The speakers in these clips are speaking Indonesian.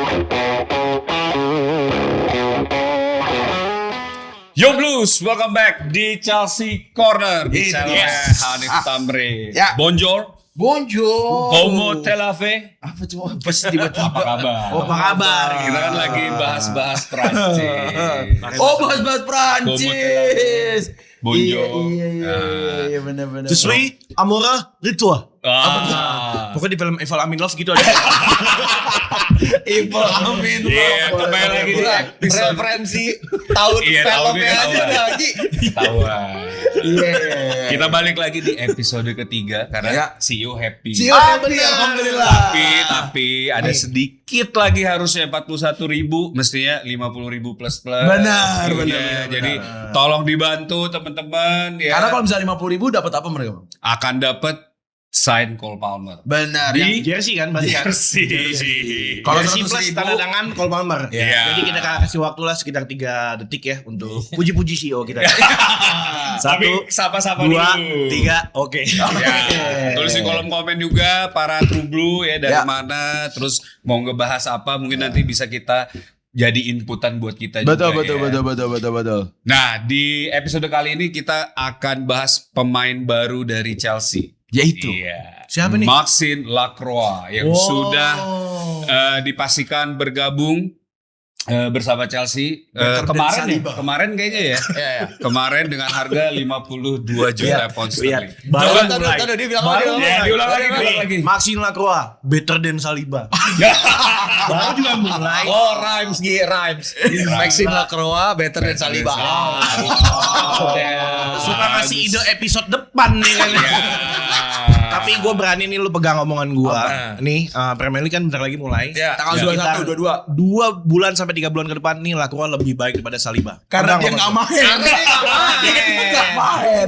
Yo Blues, welcome back di Chelsea Corner. Bicara Hanif Tamri. Ya. Bonjour. Como te la fe? Apa cuma pas tiba-tiba? Apa kabar? Oh, apa kabar? Kita kan lagi bahas-bahas Prancis. Oh, bahas-bahas Prancis. Bonjour. Iya, benar-benar. Je suis amoureux de toi. Pokoknya Pokoknya di film Evil I'm in Love gitu ada. Evil Amin. Iya, kembali lagi di episode referensi tahun Iya, filmnya tahun aja ini lagi. ketahuan. Iya. Kita balik lagi di episode ketiga karena Ya. see you happy. Alhamdulillah. Tapi ada sedikit lagi harusnya 41.000, mestinya 50.000 plus. Benar, Iya, benar. jadi tolong dibantu teman-teman ya. Karena kalau misalnya 50.000 dapat apa mereka? Akan dapat sign Cole Palmer. Benar. Di Jersey kan pasti kan. Jersey. Kalau Jersey plus 100.000 tanda tangan Cole Palmer. Iya. Jadi kita kasih waktu lah sekitar 3 detik ya untuk puji-puji CEO kita. Tapi 1, sapa-sapa 2, dulu. 3, oke. Ya, tulis di kolom komen juga para True Blue ya dari Ya. mana, terus mau ngebahas apa mungkin nanti bisa kita jadi inputan buat kita juga. Betul. Nah, di episode kali ini kita akan bahas pemain baru dari Chelsea. Yaitu. Iya. Siapa nih? Maxine Lacroix yang sudah dipastikan bergabung bersama Chelsea kemarin kayaknya ya. Kemarin dengan harga 52 juta pound sterling. Baru Tadi dia bilang Diulang lagi. Maxine Lacroix better than Saliba. Baru juga mulai. Oh, rhymes. Maxime Lacroix better than Saliba. Suka ngasih ide episode depan nih kan. Tapi gue berani nih lu pegang omongan gue. Nih Premier League kan bentar lagi mulai. Tanggal 21, 22. 2 bulan sampai 3 bulan ke depan nih Lacroix lebih baik daripada Saliba. Karena dia Pegang nggak omongan main.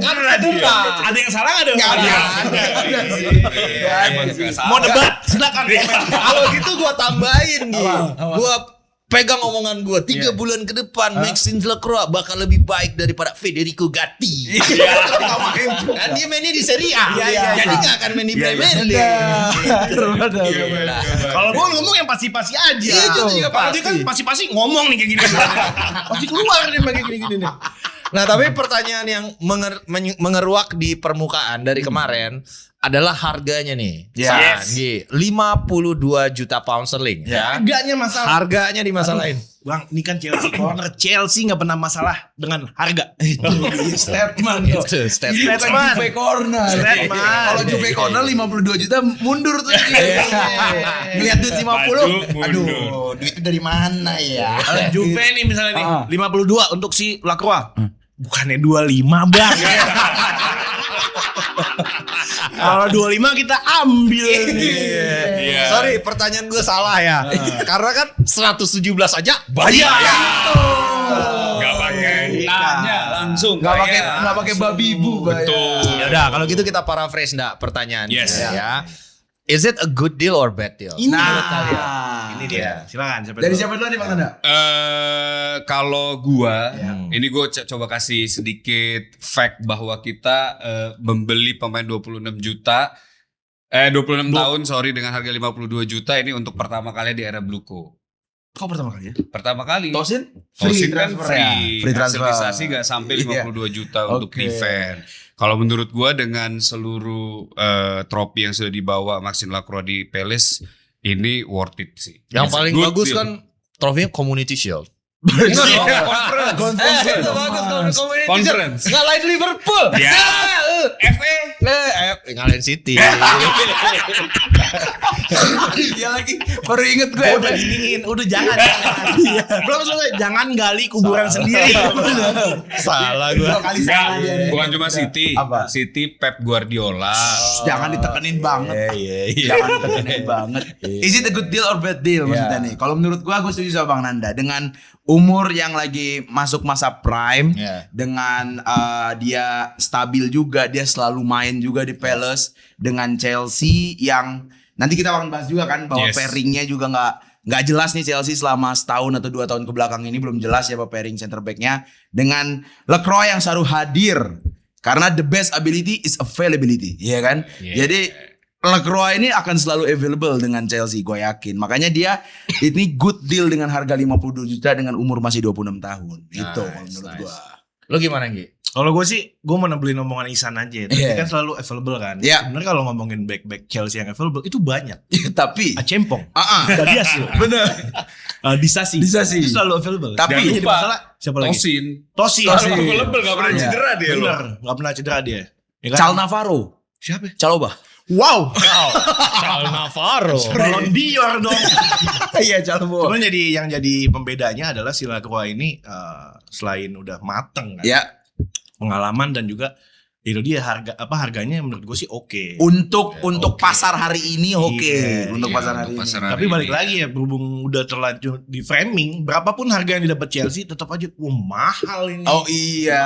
Karena dia Ada yang salah nggak ada? Nggak ada. Mau debat? Silakan. Kalau gitu gua tambahin nih. Gua pegang omongan gua 3 bulan ke depan Maxine Lacroix bakal lebih baik daripada Federico Gatti. Kan dia mainnya di Serie A. Jadi nggak akan main di Premier League. Kalau gua ngomong yang pasti-pasti aja. Iya, itu juga Kalau dia kan pasti. pasti-pasti ngomong nih kayak gini. Pasti keluar nih pakai gini-gini nih. Nah, tapi pertanyaan yang mengeruak di permukaan dari kemarin adalah harganya nih. Yes. 52 juta pound sterling ya. Harganya masalah. Harganya dimasalahin. Bang, ini kan Chelsea corner. Chelsea nggak pernah masalah dengan harga. Statement. Itu statement. Statement. Juve corner. Statement. Kalau Juve corner 52 juta mundur tuh. Ngeliat duit 50. Aduh, duit itu dari mana ya? Juve nih misalnya nih 52 untuk si Lacroix. Bukannya 25 bang. Kalau 25 kita ambil nih. Iya. Sorry, pertanyaan gue salah ya. Karena kan 117 aja Banyak. Gak pakai tanya langsung. Nggak pakai babi bu. Betul. Ya udah, kalau gitu kita paraphrase ndak pertanyaannya Yes. ya. Is it a good deal or bad deal? Ini dia. Silakan. Dari siapa dulu nih Bang Tanda? Kalau gua, ini gue coba kasih sedikit fact bahwa kita membeli pemain 26 tahun dengan harga 52 juta ini untuk pertama kali di era Bluko. Kok pertama kali ya? Pertama kali. Tosin? Tosin kan transfer free. ya? Free transfer. Akselisasi gak sampai 52 juta untuk Oke. defend. Kalau menurut gua dengan seluruh trofi yang sudah dibawa Maxine Lacroix di Palace, ini worth it sih. Yang It's a paling good bagus deal. kan trofinya Community Shield. Conference. Conference. Ngalahin Liverpool. Ya. FA. Ngalahin City. Iya lagi. Baru inget gue. Udah dingin, udah jangan. Belum selesai, jangan gali kuburan sendiri. Salah gue. Dua kali salah dia. Bukan cuma City. Apa? City Pep Guardiola. Jangan ditekenin banget. Jangan ditekenin banget. Is it a good deal or bad deal maksudnya nih? Kalau menurut gue setuju sama Bang Nanda. Dengan umur yang lagi masuk masa prime, dengan dia stabil juga, dia selalu main juga di Palace, dengan Chelsea yang nanti kita akan bahas juga kan bahwa pairingnya juga nggak jelas nih Chelsea selama setahun atau 2 tahun kebelakang ini belum jelas siapa pairing center back-nya, dengan Lacroix yang selalu hadir karena the best ability is availability, iya kan? Jadi Lacroix ini akan selalu available dengan Chelsea, gue yakin. Makanya dia ini good deal dengan harga 52 juta dengan umur masih 26 tahun. Itu kalau menurut gue. Lo gimana Gi? Kalau gue sih, gue mau nebelin omongan Ihsan aja. Tapi kan selalu available kan. Sebenarnya kalau ngomongin back Chelsea yang available itu banyak. Tapi Acempong, Gadias loh. bener. Disasi. Itu selalu available. Tapi jadi masalah siapa lagi? Tosin available, gak pernah cedera dia loh. Bener, gak pernah cedera dia. Ya kan? Cal Navarro. Siapa? Caloba. Wow. Cal Navarro. Ballon d'Or dong. Iya, Caloba. Cuman yang jadi pembedanya adalah si Lacroix ini selain udah mateng kan. Ya, Pengalaman dan juga itu dia harganya menurut gue sih oke. untuk pasar hari ini oke. Iya, Untuk iya, pasar untuk hari ini. pasar Tapi balik lagi ya, berhubung udah terlanjur di framing, berapapun harga yang didapat Chelsea tetap aja mahal ini. Oh iya.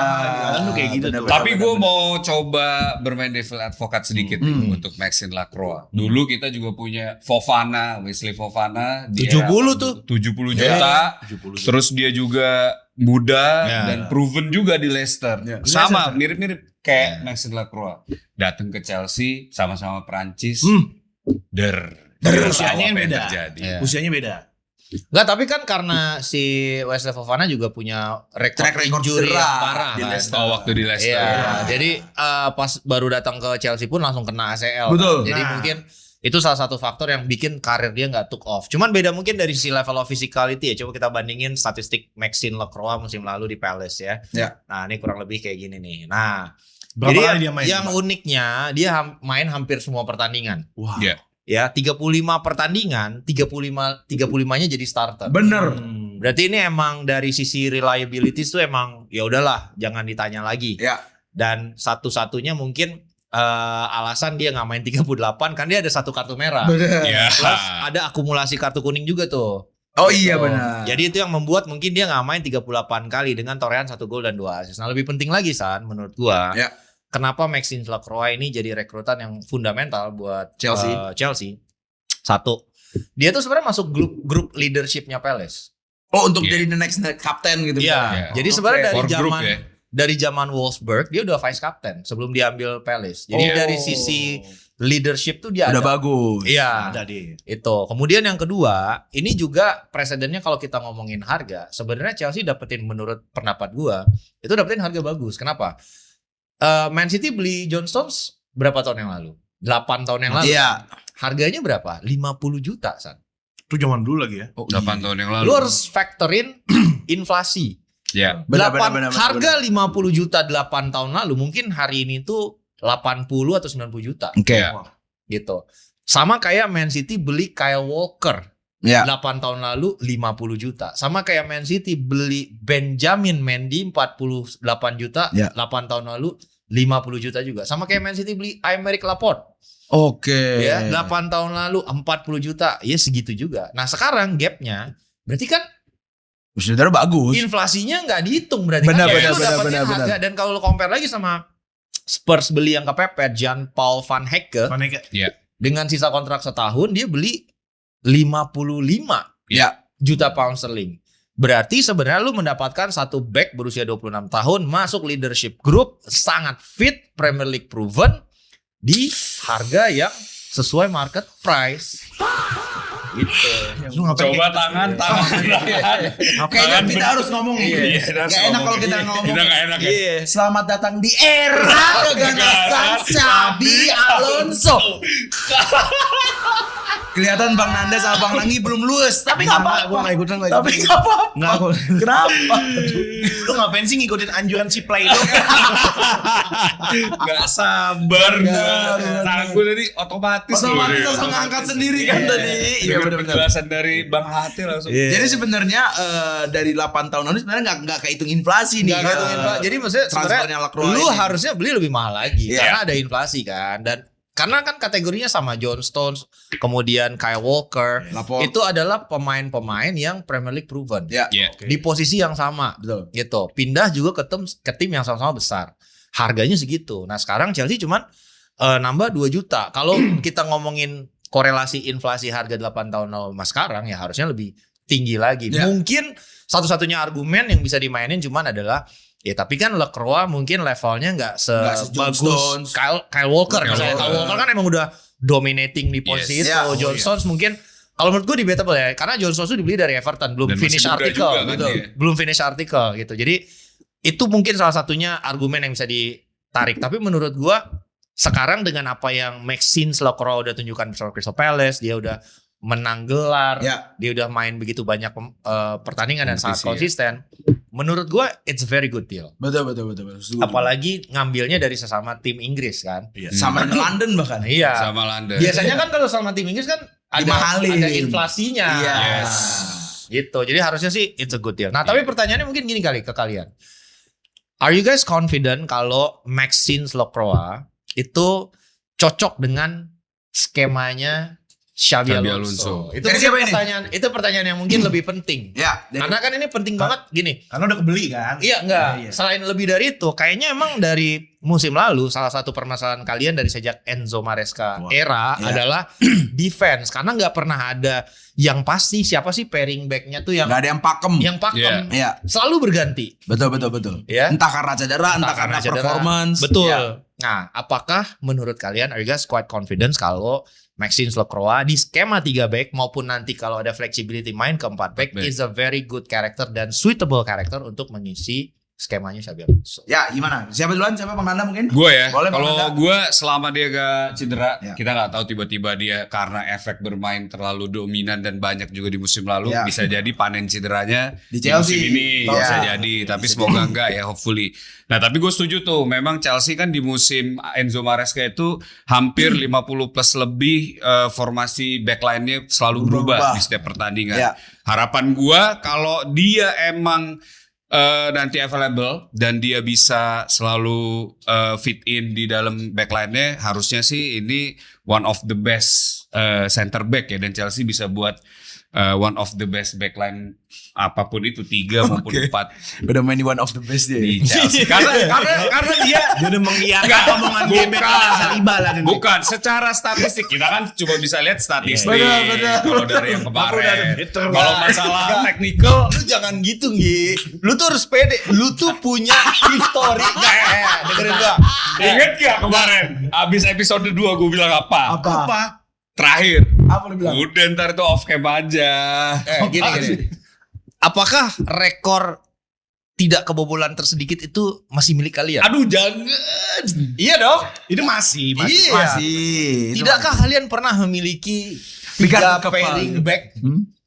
Kan kayak gitu tuh. Tapi gue mau coba bermain devil advocate sedikit nih untuk Maxine Lacroix. Dulu kita juga punya Wesley Fofana. 70 tuh. 70 juta. 70 juta. Terus dia juga muda Ya. dan proven juga di Leicester. Sama, mirip-mirip kayak Maxine Lacroix. Datang ke Chelsea, sama-sama Prancis. Tapi usianya Apa yang beda. terjadi. Iya. Usianya beda. Enggak, tapi kan karena si Wesley Fofana juga punya Track record injury cedera yang parah di kan. Leicester. Oh, waktu di Leicester. Iya, jadi pas baru datang ke Chelsea pun langsung kena ACL. Betul. Kan? Jadi Nah. mungkin itu salah satu faktor yang bikin karir dia nggak took off. Cuman beda mungkin dari sisi level of physicality ya. Coba kita bandingin statistik Maxine Lacroix musim lalu di Palace ya. Ya. Nah ini kurang lebih kayak gini nih. Nah Berapa jadi kali dia main? yang uniknya dia main hampir semua pertandingan. Wah. Iya. Ya 35 pertandingan, 35-nya jadi starter. Bener. Berarti ini emang dari sisi reliability tuh emang ya udahlah jangan ditanya lagi. Ya. Dan satu-satunya mungkin alasan dia nggak main 38 kan dia ada satu kartu merah. Bener. Iya. Plus ada akumulasi kartu kuning juga tuh. Oh iya Tuh. benar. Jadi itu yang membuat mungkin dia nggak main 38 kali dengan torehan 1 gol dan 2 assist. Nah lebih penting lagi San menurut gua. Ya. Kenapa Maxine Lacroix ini jadi rekrutan yang fundamental buat Chelsea. Chelsea. Satu, dia tuh sebenarnya masuk grup leadershipnya Palace. Oh untuk Iya. jadi the next captain gitu. Iya. Iya. Jadi sebenarnya For group ya. dari zaman Wolfsburg dia udah vice captain sebelum diambil Palace. Jadi Oh. dari sisi leadership tuh dia Udah ada. bagus. Iya. Ada dia. Itu. Kemudian yang kedua, ini juga presidennya kalau kita ngomongin harga, sebenarnya Chelsea dapetin menurut pendapat gua, itu dapetin harga bagus. Kenapa? Man City beli John Stones berapa tahun yang lalu? 8 tahun yang lalu. Iya. Harganya berapa? 50 juta, San. Itu zaman dulu lagi ya. 8 tahun yang lalu. Lu harus factorin inflasi. Ya. Benar, 8, benar, harga 50 juta 8 tahun lalu, mungkin hari ini tuh 80 atau 90 juta. Oke. Ya. Gitu. Sama kayak Man City beli Kyle Walker. Ya. 8 tahun lalu 50 juta. Sama kayak Man City beli Benjamin Mendy 48 juta, Ya. 8 tahun lalu 50 juta juga. Sama kayak Man City beli Aymeric Laporte, Oke. ya, 8 tahun lalu 40 juta. Ya segitu juga. Nah, sekarang gapnya berarti kan Saudara bagus. inflasinya nggak dihitung berarti Benar, kan benar, lu benar, dapetin benar, harga. Dan kalau lu compare lagi sama Spurs beli yang kepepet Jan Paul van Hecke Vaneka. dengan sisa kontrak setahun dia beli 55 Ya. juta pound sterling. Berarti sebenarnya lu mendapatkan satu back berusia 26 tahun masuk leadership group, sangat fit, Premier League proven di harga yang sesuai market price. Gitu. Lu ngapain Coba kayak- tangan. Kayaknya kita harus ngomong Iya, Gak enak kalau kita ngomong. Kita gak enak ya. Iya. Selamat datang di era keganasan Xabi Alonso. Kelihatan Bang Nanda sama Bang Nanggi belum luwes, tapi nggak apa-apa. Gue gak ikutan lagi. Tapi nggak apa-apa. Nggak, aku. Kenapa? Lu ngapain sih ngikutin anjuran si Play lu? Gak sabar gua. Tangan gue tadi otomatis. Otomatis loh, langsung Ri. ngangkat sendiri kan tadi. Iya Dengar benar-benar. penjelasan dari Bang Hati langsung. Jadi sebenarnya dari 8 tahun lalu sebenarnya nggak kehitung inflasi nih. Nggak ngitungin, Pak. Jadi maksudnya transfernya sebenarnya Lacroix lu ini. harusnya beli lebih mahal lagi Iya. karena ada inflasi kan. Dan karena kan kategorinya sama John Stones, kemudian Kyle Walker, Laporte. itu adalah pemain-pemain yang Premier League proven. Ya. Iya. Di posisi yang sama. Betul. Gitu. Pindah juga ke tim yang sama-sama besar. Harganya segitu. Nah, sekarang Chelsea cuman nambah 2 juta. Kalau kita ngomongin korelasi inflasi harga 8 tahun lalu sama sekarang ya harusnya lebih tinggi lagi. Ya. Mungkin satu-satunya argumen yang bisa dimainin cuman adalah Ya tapi kan Lacroix mungkin levelnya nggak John sebagus Stones. Kyle Walker. Misalnya. Walker. Kyle Walker kan emang udah dominating di posisi Yes. itu. Ya, John Stones mungkin kalau menurut gue debatable ya, karena John Stones itu dibeli dari Everton, belum Dan masih finish muda artikel, juga kan gitu. dia. Belum finish artikel gitu. Jadi itu mungkin salah satunya argumen yang bisa ditarik. Tapi menurut gue sekarang dengan apa yang Maxine Lacroix udah tunjukkan bersama Crystal Palace, dia udah menang gelar, Ya. dia udah main begitu banyak pertandingan dan sangat Kompetisi, konsisten. Menurut gue it's a very good deal. Betul. Setuju. Apalagi ngambilnya dari sesama tim Inggris kan. Sama di London bahkan. Iya. Sama London. Biasanya kan kalau sama tim Inggris kan Dimahalin. ada inflasinya. Iya. Yes. Gitu. Jadi harusnya sih it's a good deal. Nah, tapi pertanyaannya mungkin gini kali ke kalian. Are you guys confident kalau Maxine Lacroix itu cocok dengan skemanya Xabi Xabi Alonso? Alonso. Itu Dari mungkin siapa ini? pertanyaan yang mungkin lebih penting. Ya, Karena kan ini penting banget gini. Karena udah kebeli kan. Iya enggak. Iya. Selain lebih dari itu, kayaknya emang dari musim lalu salah satu permasalahan kalian dari sejak Enzo Maresca era Iya. adalah defense, karena nggak pernah ada yang pasti siapa sih pairing back-nya tuh yang nggak ada yang pakem. pakem. Iya. Selalu berganti. Betul. Ya. Entah karena cedera, entah karena cedera. performance. Betul. Ya. Nah, apakah menurut kalian are you guys quite confident kalau Maxine Lacroix di skema 3 back maupun nanti kalau ada flexibility main ke 4 back Back. is a very good character dan suitable character untuk mengisi skemanya Xabi Alonso. Ya, gimana? Siapa duluan? Siapa Bang Nanda mungkin? Gue ya, Boleh, Bang kalau Nanda. gue selama dia gak cedera, Ya. kita nggak tahu tiba-tiba dia karena efek bermain terlalu dominan dan banyak juga di musim lalu, Ya. bisa jadi panen cederanya Di Chelsea. musim ini Ya. bisa jadi, tapi semoga enggak ya, hopefully. Nah tapi gue setuju tuh, memang Chelsea kan di musim Enzo Maresca itu hampir 50 plus lebih formasi backline-nya selalu berubah di setiap pertandingan. Ya. Harapan gue kalau dia emang nanti available dan dia bisa selalu fit in di dalam backline-nya, harusnya sih ini one of the best center back ya, dan Chelsea bisa buat one of the best backline apapun itu, 3 maupun 4 Udah main di one of the best dia. di Chelsea. karena dia Dia udah mengiyakan Enggak, omongan dia bukan. Saliba lah. bukan secara statistik, kita kan cuma bisa lihat statistik. Benar. Kalau dari yang kemarin, better. kalau masalah technical Lu jangan gitu, Gi. Lu tuh harus pede. Lu tuh punya history. Dengerin gua. inget gak kemarin abis episode 2 gue bilang apa? Apa? Terakhir. Apa lu bilang? Udah ntar itu off cam aja. Gini. Apakah rekor tidak kebobolan tersedikit itu masih milik kalian? Aduh jangan. Iya dong. Itu masih. Iya. Masih. Tidakkah kalian pernah memiliki Liga 3 pairing back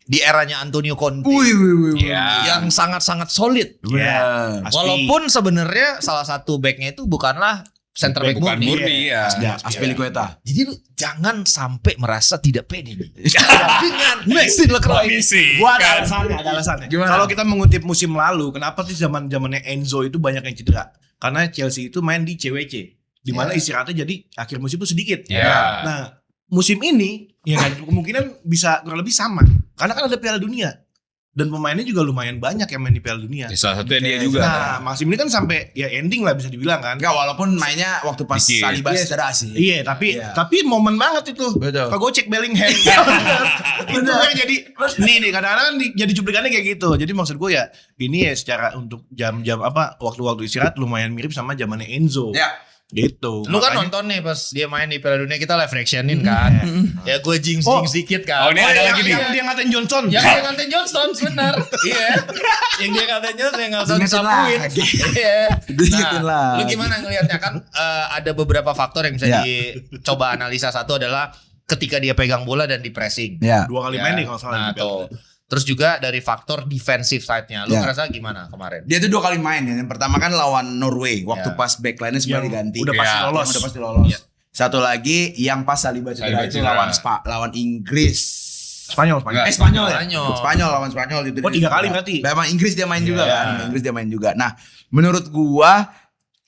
di eranya Antonio Conte Wih. Ya. yang sangat-sangat solid? Benar. Pasti. Walaupun sebenarnya salah satu backnya itu bukanlah center back Bukan murni. murni ya. Aspilicueta. Jadi lu jangan sampai merasa tidak pede nih. Dengan Maxine Lacroix. Komisi. Gua ada alasannya. Gimana? Kalau kita mengutip musim lalu, kenapa sih zamannya Enzo itu banyak yang cedera? Karena Chelsea itu main di CWC, di mana istirahatnya jadi akhir musim itu sedikit. Ya. Nah, musim ini ya kan kemungkinan bisa kurang lebih sama. Karena kan ada Piala Dunia. Dan pemainnya juga lumayan banyak yang main di Piala Dunia. Ya, salah satunya dia juga. Nah, musim ini kan sampai ya ending lah bisa dibilang kan. Enggak, walaupun mainnya waktu pas Dikit. Saliba cedera sih. Iya, tapi Iya. tapi momen banget itu. Betul. Kalau gue cek Bellingham. Itu kan jadi nih kadang-kadang kan jadi cuplikannya kayak gitu. Jadi maksud gue ya ini ya secara untuk jam-jam apa waktu-waktu istirahat lumayan mirip sama zamannya Enzo. Ya. Gitu. Lu kan Makanya- nonton nih pas dia main di Piala Dunia, kita live reactionin kan. Ya gue jinx dikit kan. Oh, ini ada lagi nih. yang dia ngatain Johnson. Yang dia ngatain Johnson benar. Iya. Yang dia ngatain Johnson yang enggak usah Ingetin disapuin. lagi. Iya. Ingetin Nah, lagi. lu gimana ngelihatnya kan ada beberapa faktor yang bisa Ya. dicoba analisa. Satu adalah ketika dia pegang bola dan di pressing. Ya. 2 kali Ya. main nih kalau salah. Nah, di Piala tuh. Dunia. Terus juga dari faktor defensive side-nya. Lu Ya. ngerasa gimana kemarin? Dia tuh 2 kali main ya. Yang pertama kan lawan Norway waktu Ya. pas backline-nya semua Yang diganti. udah pasti Ya, lolos. Yang udah pasti lolos. Ya. Satu lagi yang pas Saliba cedera Saliba itu cedera. lawan Inggris. Spanyol. Enggak. Spanyol ya? Spanyol. Spanyol lawan Spanyol itu. Oh, 3 kali berarti. Memang Inggris dia main juga Iya. kan. Inggris dia main juga. Nah, menurut gua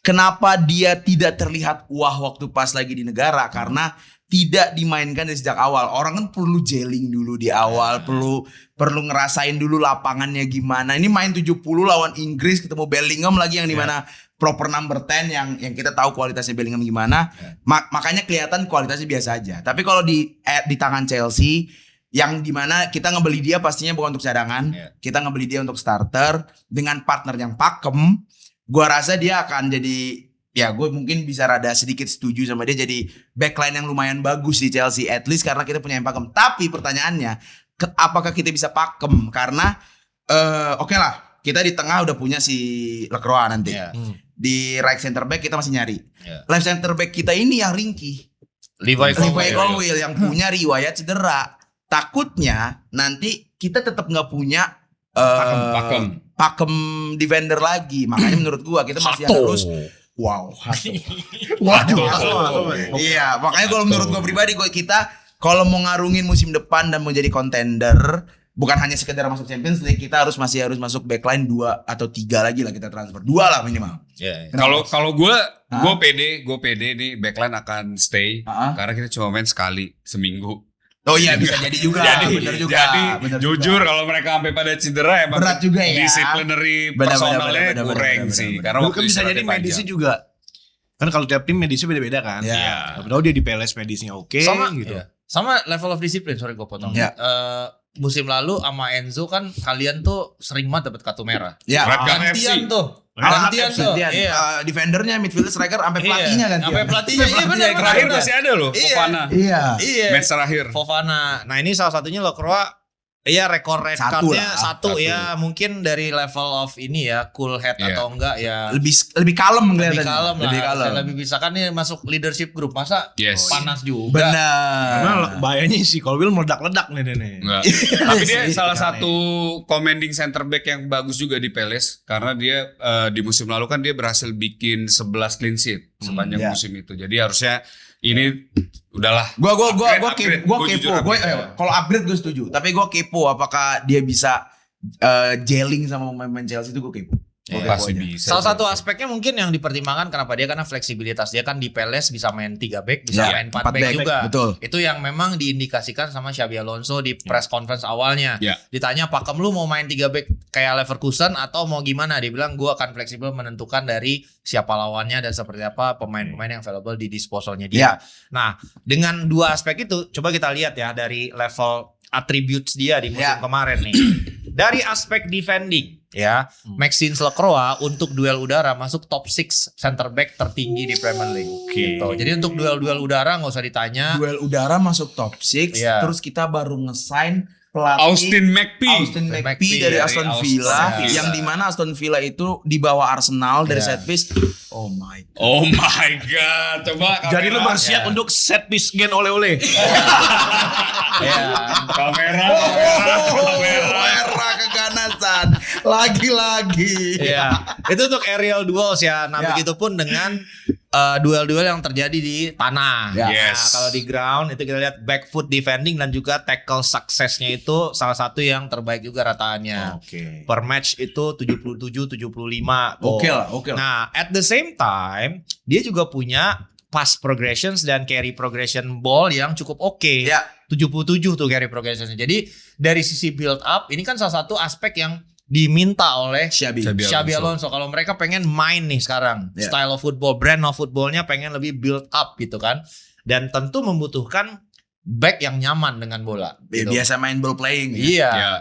kenapa dia tidak terlihat wah waktu pas lagi di negara? Karena tidak dimainkan dari sejak awal. Orang kan perlu gelling dulu di awal, perlu ngerasain dulu lapangannya gimana. Ini main 70 lawan Inggris ketemu Bellingham lagi yang dimana proper number 10 yang kita tahu kualitasnya Bellingham gimana. Makanya kelihatan kualitasnya biasa aja. Tapi kalau di tangan Chelsea yang dimana kita ngebeli dia pastinya bukan untuk cadangan, kita ngebeli dia untuk starter dengan partner yang pakem, gua rasa dia akan jadi, ya gue mungkin bisa rada sedikit setuju sama dia jadi backline yang lumayan bagus di Chelsea, at least karena kita punya yang pakem. Tapi pertanyaannya, apakah kita bisa pakem? Karena oke lah, kita di tengah udah punya si Lacroix nanti. Di right center back kita masih nyari. Left center back kita ini yang ringkih. Levi Colwill yang punya riwayat cedera. Takutnya nanti kita tetap nggak punya pakem defender lagi. Makanya menurut gua kita masih harus iya, makanya kalau menurut gua pribadi kita kalau mau ngarungin musim depan dan mau jadi contender, bukan hanya sekedar masuk Champions League, kita masih harus masuk backline 2 atau 3 lagi lah kita transfer. 2 lah minimal. Kalau gue pede nih backline akan stay karena kita cuma main sekali seminggu. Oh iya, bisa jadi juga. Bener juga. Jadi bener jujur juga. kalau mereka sampai pada cedera emang berat juga ya. Disciplinary personalnya kurang sih. Karena Kan bisa jadi medisnya juga. Kan kalau tiap tim medisnya beda-beda kan. Iya. Tahu dia di PLS medisnya oke gitu. Sama level of discipline, sorry gue potong. Musim lalu sama Enzo kan kalian tuh sering banget dapat kartu merah. Ya. Red Gun Gantian FC. tuh. Gantian tuh. Iya. Defendernya, midfielder, striker, sampai pelatihnya kan. Sampai pelatihnya. Iya benar. Terakhir masih ada loh, Fofana. Iya. Match terakhir. Fofana. Nah ini salah satunya Lacroix. Iya rekor red Satu cardnya lah, satu ya mungkin dari level of ini ya cool head atau enggak ya Lebih kalem lebih kelihatannya. kalem lah. Lebih kalem. Lebih bisa kan ini masuk leadership group masa panas juga. Benar. Karena bahayanya sih kalau Will meledak-ledak nih. Enggak. Tapi dia salah satu commanding center back yang bagus juga di Palace karena dia di musim lalu kan dia berhasil bikin 11 clean sheet sepanjang musim itu. Jadi harusnya ini udahlah. Gua Upgrade. kepo. Kalau upgrade gue setuju. Tapi gue kepo apakah dia bisa gelling sama pemain Chelsea itu gue kepo. Pasti bisa. Salah satu aspeknya mungkin yang dipertimbangkan kenapa dia karena fleksibilitas dia kan di Palace bisa main 3 back, bisa main 4 back juga. Betul. Itu yang memang diindikasikan sama Xabi Alonso di press conference awalnya. Ditanya pakem lu mau main 3 back kayak Leverkusen atau mau gimana? Dia bilang gua akan fleksibel menentukan dari siapa lawannya dan seperti apa pemain-pemain yang available di disposalnya dia. Nah, dengan 2 aspek itu coba kita lihat ya dari level attributes dia di musim kemarin nih. Dari aspek defending ya, Maxime Lacroix untuk duel udara masuk top 6 center back tertinggi di Premier League. Gitu. Jadi untuk duel-duel udara nggak usah ditanya. Duel udara masuk top 6, terus kita baru nge-sign pelatih Austin McPhee dari Aston Villa, yang dimana Aston Villa itu di bawah Arsenal dari set piece. Oh my god. Coba Jadi lu bersiap untuk set piece gen oleh-oleh. kamera. Keganasan lagi-lagi. Itu untuk aerial duels ya. Nah, begitupun dengan duel-duel yang terjadi di tanah. Nah, kalau di ground itu kita lihat back foot defending dan juga tackle successnya itu salah satu yang terbaik juga rataannya. Per match itu 77-75. Oke lah. Nah, at the same time dia juga punya pass progressions dan carry progression ball yang cukup oke. 77 tuh carry progressionnya. Jadi dari sisi build up ini kan salah satu aspek yang diminta oleh Xabi Alonso. Kalau mereka pengen main nih sekarang style of football, brand of footballnya pengen lebih build up gitu kan. Dan tentu membutuhkan back yang nyaman dengan bola. Gitu. Biasa main ball playing.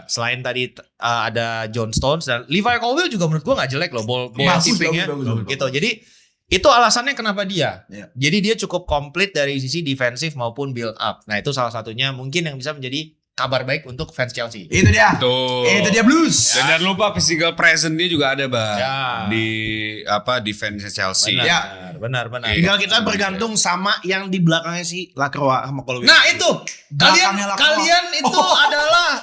Selain tadi ada John Stones dan Levi Colwill juga menurut gua nggak jelek loh ball tippingnya gitu. Jadi itu alasannya kenapa dia. Jadi dia cukup komplit dari sisi defensif maupun build up. Nah itu salah satunya mungkin yang bisa menjadi kabar baik untuk fans Chelsea. Itu dia. Itu dia Blues. Dan jangan lupa physical presence dia juga ada di defense Chelsea. Benar. Tinggal kita bergantung sama yang di belakangnya si Lacroix sama Colwill. Nah itu kalian itu adalah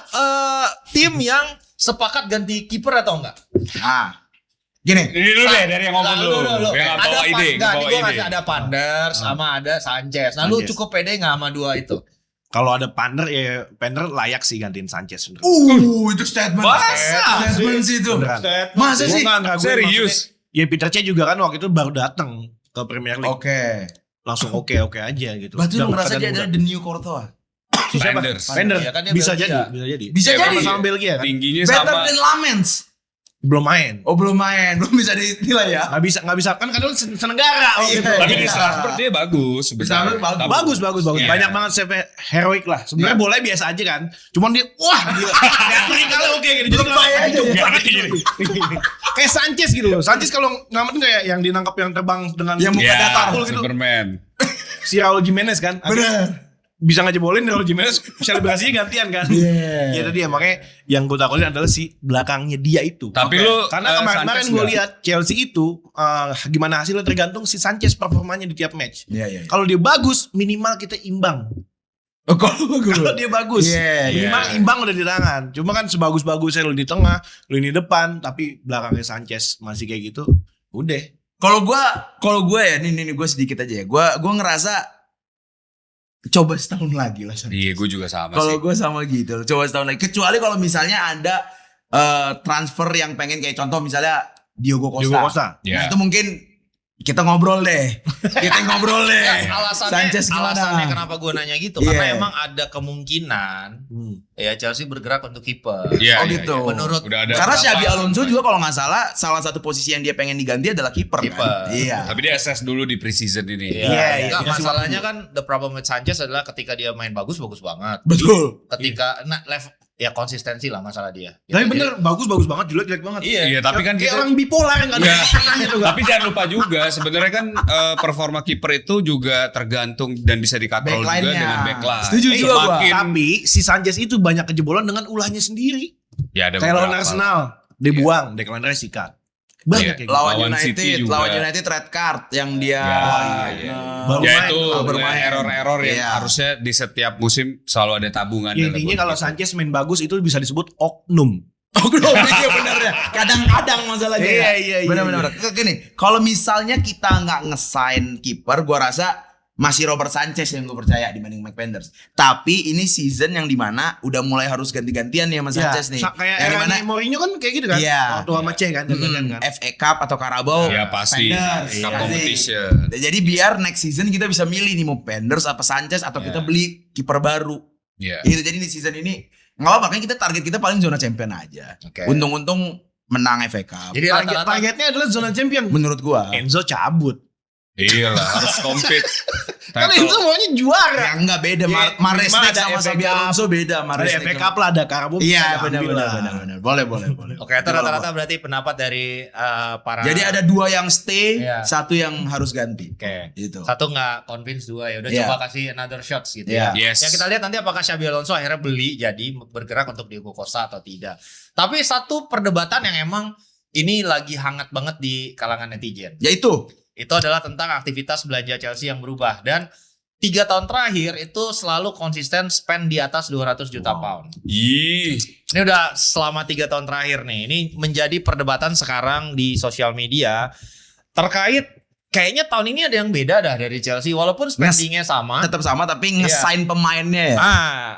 tim yang sepakat ganti kiper atau enggak? Gini. Ini dulu deh dari yang ngomong dulu. Yang bawa ide. Gue ngasih ada Panders sama ada Sanchez. Nah lu cukup pede nggak sama 2 itu? Kalau ada Pander ya Pander layak sih gantiin Sanchez. Itu statement. Statement sih itu. Masa sih? Serius? Ya Peter Cech juga kan waktu itu baru datang ke Premier League. Langsung oke aja gitu. Berarti lu ngerasa dia adalah the new Courtois? Panders. Panders. Ya, kan dia Bisa Belgia. jadi. Bisa jadi. Sama Belgia kan. Tingginya Better sama. than Lamens. Belum main. Belum bisa dinilai ya. Nggak bisa kan kadang senegara. Tapi di Strasbourg dia bagus. Bagus. Banyak banget save heroik lah. Sebenarnya boleh biasa aja kan. Cuman dia wah gila. Vertikalnya oke gitu. Jadi Kayak Sanchez gitu loh. Sanchez kalau ngamatin kayak yang dinangkap yang terbang dengan Yang muka Ya, datar gitu. Superman. Si Raul Jimenez kan. Bener. Bisa ngejebolin Raul Jimenez, selebrasinya gantian kan. Iya. Ya tadi ya, makanya yang gue takutin adalah si belakangnya dia itu. Tapi lu Karena kemarin Sanchez gue nggak? lihat Chelsea itu gimana hasilnya tergantung si Sanchez performanya di tiap match. Iya. Kalau dia bagus, minimal kita imbang. Oh, kalau bagus. Kalau dia bagus, Iya, minimal iya. imbang udah di tangan. Cuma kan sebagus-bagusnya lu di tengah, lu ini depan, tapi belakangnya Sanchez masih kayak gitu, udah. Kalau gue ya, nih gue sedikit aja ya. Gue ngerasa coba setahun lagi lah. Iya, gue juga sama Kalau sih. gue sama gitu, coba setahun lagi. Kecuali kalau misalnya ada transfer yang pengen kayak contoh misalnya Diogo Costa. Diogo Costa. Nah, Ya. itu mungkin kita ngobrol deh. Sanchez alasannya gimana? kenapa gue nanya gitu Iya. karena emang ada kemungkinan ya Chelsea bergerak untuk kiper. Iya, Oh iya, gitu. iya. Menurut Udah ada Karena beberapa- Xabi Alonso juga kalau nggak salah satu posisi yang dia pengen diganti adalah kiper kan. Kiper. Iya. Tapi dia assess dulu di preseason ini. Iya, Iya, enggak, iya. masalahnya kan the problem with Sanchez adalah ketika dia main bagus banget. Betul. Ketika level ya konsistensi lah masalah dia. Tapi Gitu. bener, bagus banget, jelek banget. Iya, tapi kan kayak kita orang bipolar yang ada Iya. di tengahnya tuh. tapi jangan lupa juga sebenarnya kan performa kiper itu juga tergantung dan bisa dikatrol juga Backline-nya. dengan backline. Setuju juga gua. Semakin Tapi si Sanchez itu banyak kejebolan dengan ulahnya sendiri. ya ada Kayak lawan beberapa. Arsenal, dibuang, Declan Rice sikat. Banyak Iya. kayak gitu. Lawan Lawan City United, juga. lawan United red card yang dia Ya, iya. Baru Ya main, itu baru main. error-error yang Iya. harusnya di setiap musim selalu ada tabungan. Ya, dalam intinya buat kalau kita. Sanchez main bagus itu bisa disebut oknum. Oh, iya benar ya. Kadang-kadang masalahnya. Iya, ya. iya, iya, Benar-benar. Gini, kalau misalnya kita nggak nge-sign kiper, gua rasa masih Robert Sanchez yang gue percaya dibanding Mike Penders. Tapi ini season yang dimana udah mulai harus ganti-gantian nih sama Sanchez nih. Kayak Yang era dimana Mourinho kan kayak gitu kan. Iya. Waktu sama C kan, gantian kan. FA Cup atau Carabao. Ya pasti Penders. cup Iya. competition. Jadi biar next season kita bisa milih nih mau Penders apa Sanchez atau kita beli kiper baru. Iya. Gitu. Jadi di season ini nggak apa-apa, kan kita target kita paling zona champion aja. Oke. Untung-untung menang FA Cup. Jadi rata-rata Targetnya adalah zona champion. Menurut gua. Enzo cabut. Iya lah, harus compete. Kan Title. Enzo maunya juara. Ya enggak beda, Iya, Maresnik minimal ada sama FA Xabi Cup. Alonso beda. Ada Maresnik FA sama- Cup lah, ada Carabao. Iya bisa benar diambil lah. benar. Boleh. Oke, itu rata-rata berarti pendapat dari para. Jadi ada 2 yang stay, Iya. 1 yang harus ganti. Oke. Gitu. Satu nggak convince, dua ya udah Iya. coba kasih another shots gitu Iya. ya. Yes. Ya kita lihat nanti apakah Xabi Alonso akhirnya beli jadi bergerak untuk Diogo Costa atau tidak. Tapi satu perdebatan yang emang ini lagi hangat banget di kalangan netizen. Yaitu Itu adalah tentang aktivitas belanja Chelsea yang berubah dan 3 tahun terakhir itu selalu konsisten spend di atas 200 juta pound. Ih, Ini udah selama 3 tahun terakhir nih. Ini menjadi perdebatan sekarang di sosial media terkait kayaknya tahun ini ada yang beda dah dari Chelsea walaupun spendingnya sama. tetap sama tapi nge-sign pemainnya ya.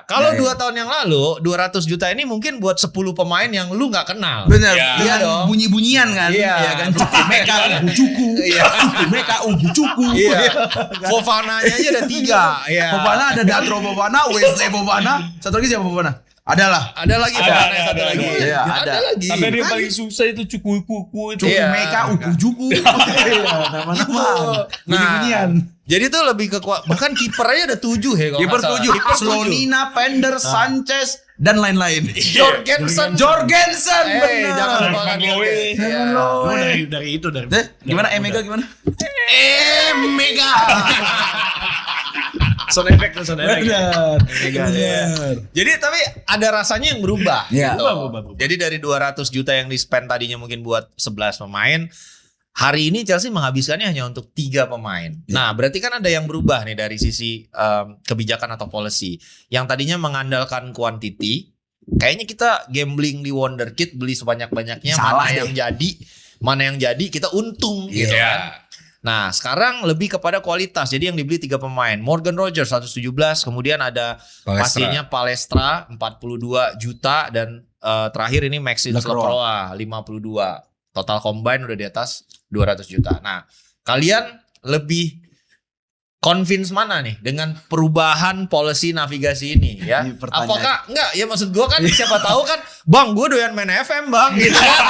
Kalau Ya, 2 tahun yang lalu 200 juta ini mungkin buat 10 pemain yang lu nggak kenal. Bener, Iya. dengan Iya dong. bunyi-bunyian kan. Iya. Ya kan, cuku meka, ubu cuku. Iya. Meka, ubu cuku. Iya. Fofana-nya aja ada 3. Iya. Fofana ada Datro Fofana, Wesley Fofana. Satu lagi siapa Fofana? Adalah. Ada lagi Fofana yang satu lagi. Iya, ada ada. lagi. tapi yang paling susah itu cuku-kuku itu. Cuku Iya. meka, ubu cuku. Iya, nama-nama. Bunyi-bunyian. Jadi tuh lebih ke bahkan kiper aja ada 7 ya kalau Kiper nggak salah. 7, Kiper Slonina, Penders, Sanchez, dan lain-lain. Jorgensen. Jorgensen, bener. Jangan lupakan Loe. Jangan Iya. Loe. Dari itu dari. Gimana Emega gimana? Mega. Sound effect tuh, sound effect. Jadi tapi ada rasanya yang berubah. Iya. gitu. Berubah. Jadi dari 200 juta yang di spend tadinya mungkin buat 11 pemain, hari ini Chelsea menghabiskannya hanya untuk 3 pemain. Nah, berarti kan ada yang berubah nih dari sisi kebijakan atau policy. Yang tadinya mengandalkan quantity, kayaknya kita gambling di wonderkid beli sebanyak-banyaknya, Salah mana yang jadi kita untung gitu Iya. kan. Nah, sekarang lebih kepada kualitas. Jadi yang dibeli 3 pemain. Morgan Rogers 117, kemudian ada pastinya Palestra 42 juta dan terakhir ini Maxence Lacroix 52. Total combine udah di atas 200 juta. Nah, kalian lebih convince mana nih dengan perubahan policy navigasi ini ya? Ini pertanyaan. Apakah enggak ya maksud gua kan siapa tahu kan Bang, gue doyan main FM, Bang gitu kan.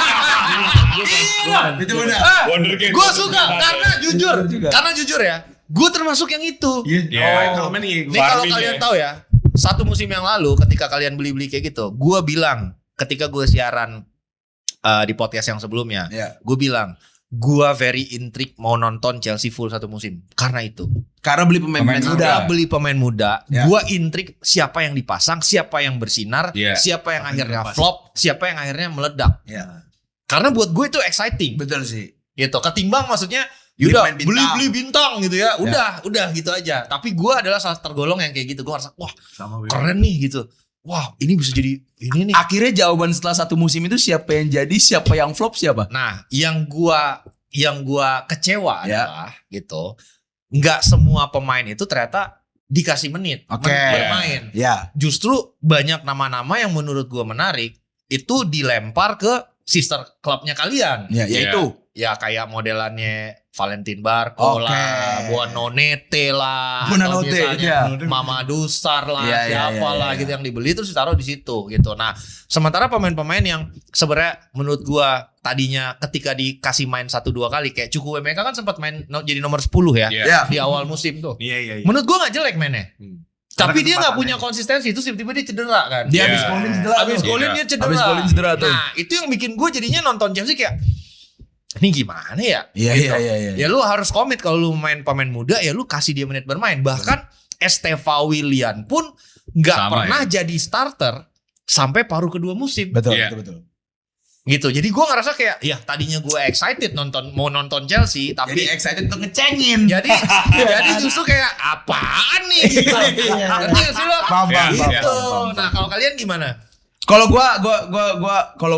Iya. Itu benar. Wonderkid. Gue suka karena jujur, Bener juga. karena jujur ya, gue termasuk yang itu. Iya. Kalau main nih, Ini kalau Farming kalian ya. tahu ya, satu musim yang lalu ketika kalian beli-beli kayak gitu, gue bilang ketika gue siaran di podcast yang sebelumnya, Iya. gue bilang gue very intrigued mau nonton Chelsea full satu musim karena itu. Karena beli pemain-pemain Pemain muda. Udah beli pemain muda, Ya. gue intrigued siapa yang dipasang, siapa yang bersinar, Iya. siapa yang akhirnya lepas. flop, siapa yang akhirnya meledak. Ya. Karena buat gue itu exciting. Betul sih. Gitu. Ketimbang maksudnya Beli yaudah pemain bintang. beli bintang gitu ya. Udah gitu aja. Tapi gue adalah salah tergolong yang kayak gitu. Gue ngerasa wah Sama gue. keren nih gitu. Wah ini bisa jadi ini nih. Akhirnya jawaban setelah satu musim itu siapa yang jadi, siapa yang flop, siapa? Nah, yang gua kecewa Ya. adalah gitu. Nggak semua pemain itu ternyata dikasih menit Oke. bermain. Ya. Justru banyak nama-nama yang menurut gua menarik itu dilempar ke sister klubnya kalian. Ya, Iya. yaitu Ya kayak modelannya Valentin Barco Oke. lah, Buonanotte lah, atau Buonanotte, misalnya iya. Mamadou Sarr lah, Iya, iya, siapa iya, lah iya. gitu yang dibeli terus ditaruh di situ gitu. Nah, sementara pemain-pemain yang sebenarnya menurut gua tadinya ketika dikasih main 1-2 kali kayak Chukwuemeka kan sempat main jadi nomor 10 ya Iya. Ya. di awal musim tuh. Iya. Menurut gua nggak jelek mainnya. Tapi Karena dia nggak kesempatannya. punya konsistensi itu tiba-tiba dia cedera kan. Dia Iya. habis golin cedera. Abis tuh. golin Iya. dia cedera. Abis golin cedera tuh. Nah, itu yang bikin gue jadinya nonton Chelsea kayak ini gimana ya? Iya, Gitu. iya. Ya lu harus komit kalau lu main pemain muda ya lu kasih dia menit bermain. Bahkan Esteva Willian pun nggak Sama, pernah jadi starter sampai paruh kedua musim. Betul, Iya. betul. Gitu. Jadi gue ngerasa kayak ya tadinya gue excited mau nonton Chelsea Jadi tapi excited untuk ngecengin. jadi justru kayak apaan nih gitu. Ngerti nggak sih lo? Paham, Iya, paham, iya. paham, Gitu. paham. Nah kalau kalian gimana? Kalau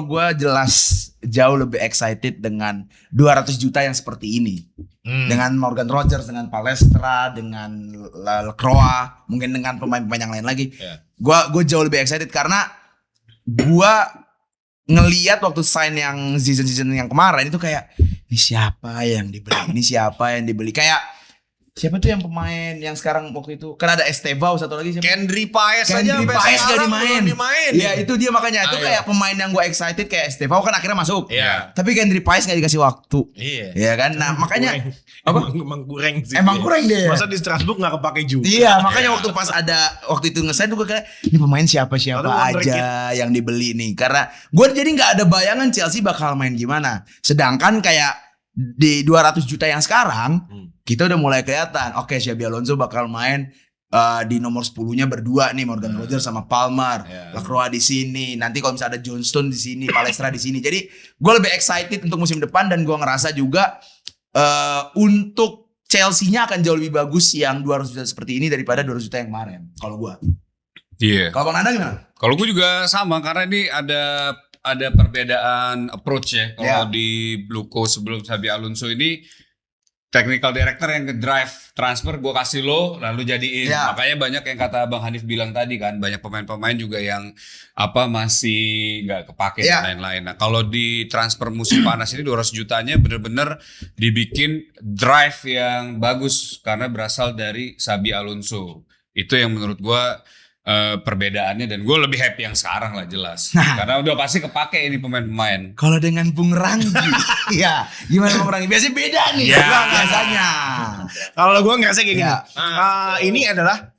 gua jelas jauh lebih excited dengan 200 juta yang seperti ini. Dengan Morgan Rogers, dengan Palestra, dengan Lacroix, mungkin dengan pemain-pemain yang lain lagi. Ya. Gua jauh lebih excited karena gua ngelihat waktu sign yang season yang kemarin itu kayak ini siapa yang dibeli? Ini siapa yang dibeli? Kayak siapa tuh yang pemain yang sekarang waktu itu? Kan ada Estevao satu lagi siapa? Kendry Paes aja Kendry sampai Paes gak sekarang dimain. belum dimain. Iya itu dia makanya itu Ayo. kayak pemain yang gue excited kayak Estevao kan akhirnya masuk. Iya. Tapi Kendry Paes gak dikasih waktu. Iya. Iya kan? Nah makanya Emang kurang sih. emang kurang deh. Masa di Strasbourg gak kepake juga. Iya makanya waktu itu ngesign tuh gue kayak ini pemain siapa-siapa Lalu aja yang dibeli nih. Karena gue jadi gak ada bayangan Chelsea bakal main gimana. Sedangkan kayak di 200 juta yang sekarang kita udah mulai kelihatan. Oke, Xabi Alonso bakal main di nomor 10-nya berdua nih Morgan Rogers sama Palmer, Lacroix di sini. Nanti kalau misalnya ada Johnston di sini, Palestra di sini. Jadi gue lebih excited untuk musim depan dan gue ngerasa juga untuk Chelsea-nya akan jauh lebih bagus yang 200 juta seperti ini daripada 200 juta yang kemarin. Kalau gue. Iya. Kalau Bang Nanda gimana? Kalau gue juga sama karena ini ada perbedaan approach ya. Kalau Ya. di Bluco sebelum Xabi Alonso ini technical director yang ke-drive transfer gue kasih lo lalu jadiin. Ya. Makanya banyak yang kata Bang Hanif bilang tadi kan banyak pemain-pemain juga yang masih nggak kepake Ya. dan lain-lain. Nah kalau di transfer musim panas ini 200 jutanya bener-bener dibikin drive yang bagus karena berasal dari Xabi Alonso. Itu yang menurut gue perbedaannya dan gue lebih happy yang sekarang lah jelas. Karena udah pasti kepake ini pemain-pemain. Kalau dengan Bung Ranggi, ya gimana Bung Ranggi? Biasanya beda nih, Ya. biasanya. Kalau gue ngerasa kayak gini. Ya. Ini adalah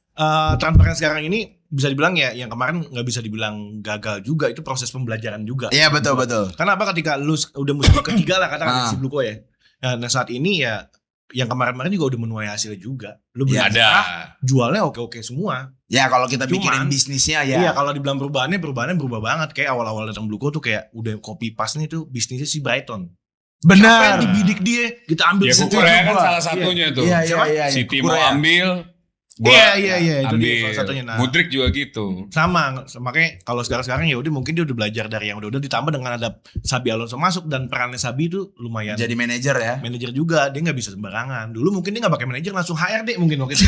transfer yang sekarang ini bisa dibilang ya yang kemarin nggak bisa dibilang gagal juga, itu proses pembelajaran juga. Iya betul. Karena apa ketika lu udah musim ketiga lah katakan si Bluco ya. Nah saat ini ya yang kemarin-kemarin juga udah menuai hasilnya juga. Lu beli Ada. murah, jualnya oke-oke semua. Ya kalau kita Cuman, mikirin bisnisnya ya. Iya kalau dibilang perubahannya berubah banget. Kayak awal-awal datang Bluco tuh kayak udah copy paste nih tuh bisnisnya si Brighton. Siapa Benar. yang dibidik dia, kita ambil Ya situ. Kukurea kan coba. salah satunya tuh. Iya, Siapa? iya. City mau Kukurea. ambil. Iya, itu dia ambil. salah satunya. Nah. Mudrik juga gitu. Sama, makanya kalau sekarang ya udah mungkin dia udah belajar dari yang udah ditambah dengan ada Xabi Alonso masuk dan perannya Xabi itu lumayan Jadi manajer ya. manajer juga, dia nggak bisa sembarangan. Dulu mungkin dia nggak pakai manajer, langsung HRD mungkin waktu itu.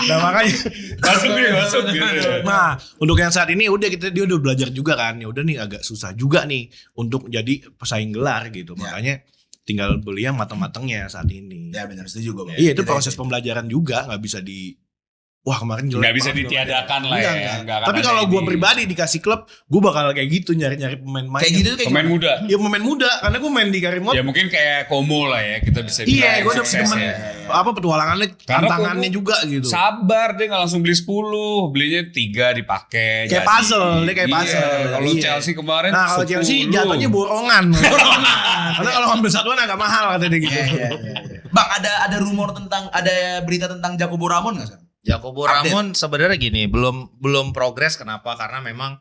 Nah makanya Masuk gitu. nah untuk yang saat ini udah dia udah belajar juga kan, ya udah nih agak susah juga nih untuk jadi pesaing gelar gitu. Ya. Makanya tinggal beli yang matang-matangnya saat ini. Ya benar setuju gue. Iya itu proses pembelajaran juga, nggak bisa wah kemarin jelek Nggak bisa banget." ditiadakan lah ya. Enggak. Nggak akan Tapi ada kalau gue ini. pribadi dikasih klub, gue bakal kayak gitu nyari-nyari pemain-pemain. Kayak gitu tuh kayak Pemain gimana? muda. Ya pemain muda, karena gue main di Karimot. Ya mungkin kayak Como lah ya, kita bisa bilang Iya, gue udah sukses demen ya. apa petualangannya, Karena tantangannya Como juga gitu. Sabar, dia nggak langsung beli 10, belinya 3 dipakai. Kayak jadi. puzzle, dia kayak Iya, puzzle. Kalau Iya. Chelsea kemarin Nah kalau Chelsea 10. jatuhnya borongan. Karena kalau ngambil satuan agak mahal kata dia gitu. Iya. Bang, ada rumor tentang, ada berita tentang Jacobo Ramon nggak sih? Jacobo Update. Ramon sebenarnya gini, belum progres. Kenapa? Karena memang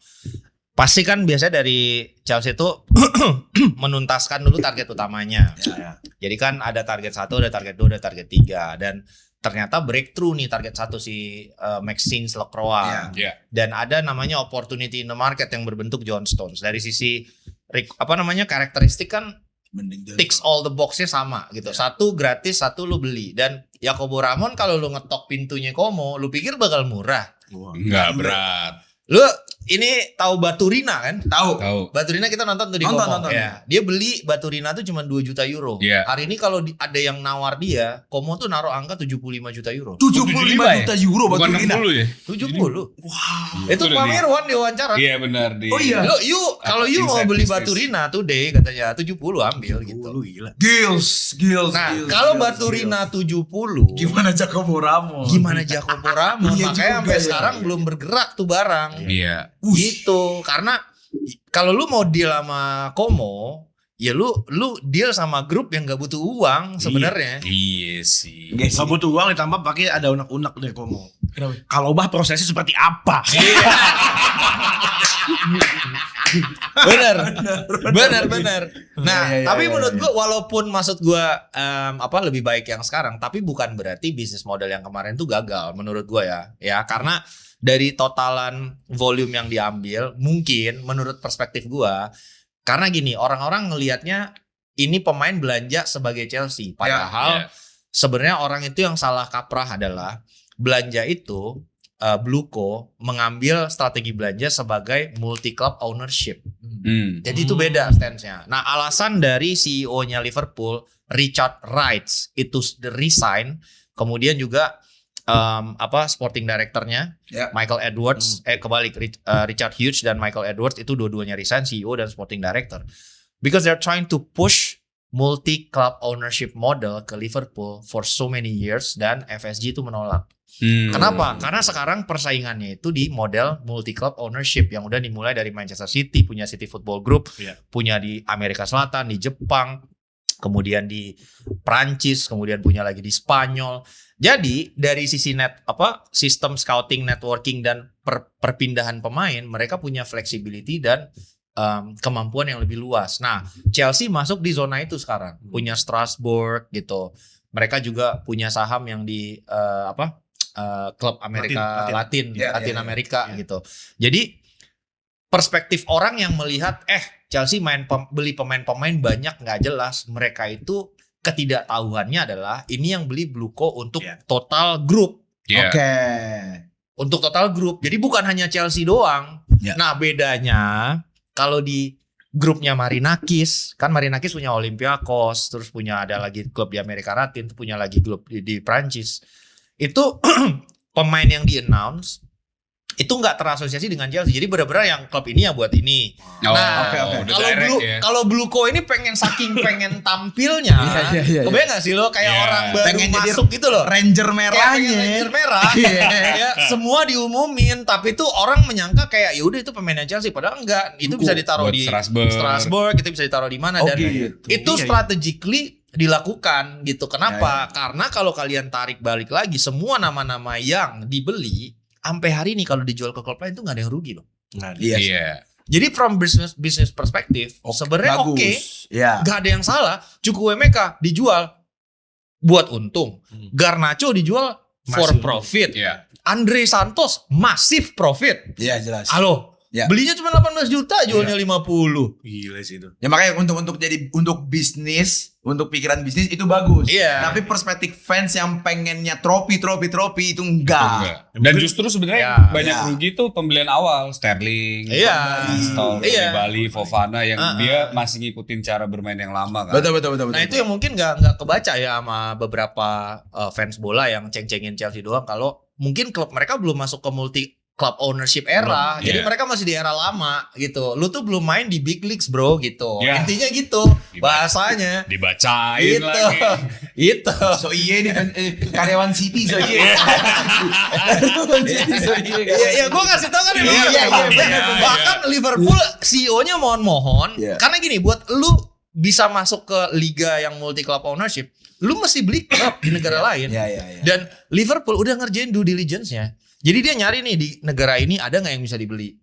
pasti kan biasanya dari Chelsea itu menuntaskan dulu target utamanya. Jadi kan ada target 1, ada target 2, ada target 3, dan ternyata breakthrough nih target 1 si Maxence Lacroix. Iya. Dan ada namanya opportunity in the market yang berbentuk John Stones. Dari sisi karakteristik kan Mending ticks all the boxnya sama gitu. Satu gratis, satu lu beli. Dan Jacobo Ramon kalau lu ngetok pintunya Como, lu pikir bakal murah. Nggak berat. Lu ini tahu Baturina kan? tahu. Tahu. Baturina kita nonton tuh di Nonton, Como. nonton. Ya. Dia beli Baturina tuh cuma 2 juta euro. Iya. Hari ini kalau ada yang nawar dia, Como tuh naruh angka 75 juta euro. 75 juta euro Bukan Baturina. 60 ya? 70. Itu Itu Pak udah Mirwan diwawancara. Iya benar di. Oh iya. Kalau you mau Inside beli business. Baturina today katanya 70 ambil gitu. Lu gila. Gils. Nah, kalau Baturina 70, Gimana Jacobo Ramon? gimana Jacobo Ramon? Iya Makanya juga sampai ya. sekarang belum bergerak tuh barang. Iya. Gitu. Karena kalau lu mau deal sama Como, ya lu deal sama grup yang gak butuh uang sebenarnya. Iya sih. Gak butuh uang ditambah pakai ada unek-unek deh Como. Kalau bah prosesnya seperti apa? Benar. Nah, Iya, iya, tapi iya, menurut iya. gua walaupun maksud gua lebih baik yang sekarang, tapi bukan berarti bisnis model yang kemarin tuh gagal menurut gua ya. Ya, karena dari totalan volume yang diambil, mungkin menurut perspektif gua, karena gini, orang-orang ngelihatnya ini pemain belanja sebagai Chelsea, padahal Ya. sebenarnya orang itu yang salah kaprah adalah belanja itu Bluco mengambil strategi belanja sebagai multi club ownership. Jadi itu beda stance-nya. Nah, alasan dari CEO-nya Liverpool, Richard Wright, itu resign, kemudian juga sporting director-nya Ya. Michael Edwards, Richard Hughes dan Michael Edwards itu dua-duanya resign, CEO dan sporting director. Because they're trying to push multi club ownership model ke Liverpool for so many years dan FSG itu menolak. Kenapa? Karena sekarang persaingannya itu di model multi club ownership yang udah dimulai dari Manchester City, punya City Football Group, punya di Amerika Selatan, di Jepang, kemudian di Prancis, kemudian punya lagi di Spanyol. Jadi dari sisi sistem scouting, networking dan perpindahan pemain, mereka punya flexibility dan kemampuan yang lebih luas. Nah, Chelsea masuk di zona itu sekarang, punya Strasbourg gitu. Mereka juga punya saham yang di klub Amerika Latin Amerika gitu. Jadi perspektif orang yang melihat Chelsea beli pemain-pemain banyak nggak jelas, mereka itu ketidaktahuannya adalah ini yang beli Bluco untuk total grup. Yeah. Oke. Untuk total grup. Jadi bukan hanya Chelsea doang. Ya. Nah, bedanya kalau di grupnya Marinakis, kan Marinakis punya Olympiakos, terus punya ada lagi klub di Amerika Latin, punya lagi klub di Prancis. Itu pemain yang di-announce itu nggak terasosiasi dengan Chelsea. Jadi benar-benar yang klub ini ya buat ini. Nah, udah direct ya. kalau Bluco ini pengen tampilnya, Iya. kebayang nggak sih lo kayak Iya. orang baru Pengen jadi masuk gitu loh. Ranger Kayak pengen merahnya. Ranger merah, ya semua diumumin, tapi tuh orang menyangka kayak ya udah itu pemainnya Chelsea, padahal enggak. Itu bisa ditaruh Buat di Strasbourg. itu bisa ditaruh di mana Oh, dan gitu. itu strategically dilakukan gitu. Kenapa? Karena kalau kalian tarik balik lagi semua nama-nama yang dibeli sampai hari ini kalau dijual ke klub lain tuh nggak ada yang rugi loh. Iya. Jadi from business perspektif sebenarnya oke, Ya. nggak ada yang salah. Chukwuemeka dijual buat untung, Garnacho dijual for Masih profit, Iya. Andre Santos masif profit. Iya jelas. Halo, Ya. belinya cuma 18 juta, jualnya 50. Gila sih itu. Ya makanya untuk bisnis, untuk pikiran bisnis itu bagus. Iya. Tapi perspektif fans yang pengennya trofi itu enggak. Dan justru sebenarnya Ya. banyak rugi tuh pembelian awal Sterling, Iya. Stones, Iya. Bali, Fofana yang dia masih ngikutin cara bermain yang lama kan. Betul. Nah itu yang mungkin nggak kebaca ya sama beberapa fans bola yang ceng-cengin Chelsea doang kalau mungkin klub mereka belum masuk ke multi club ownership era. Belum, Jadi iya. mereka masih di era lama gitu. Lu tuh belum main di big leagues, bro, gitu. Iya. Intinya gitu bahasanya. Dibacain Gitu. lagi. Itu. So iya nih karyawan City so iya. Karyawan City so iya. Ya gue kasih tau kan emang Iya, gitu. iya, iya, Bahkan Liverpool CEO-nya mohon-mohon. Iya. Karena gini, buat lu bisa masuk ke liga yang multi club ownership, lu mesti beli klub di negara lain. Iya. Dan Liverpool udah ngerjain due diligence-nya. Jadi dia nyari nih di negara ini ada nggak yang bisa dibeli.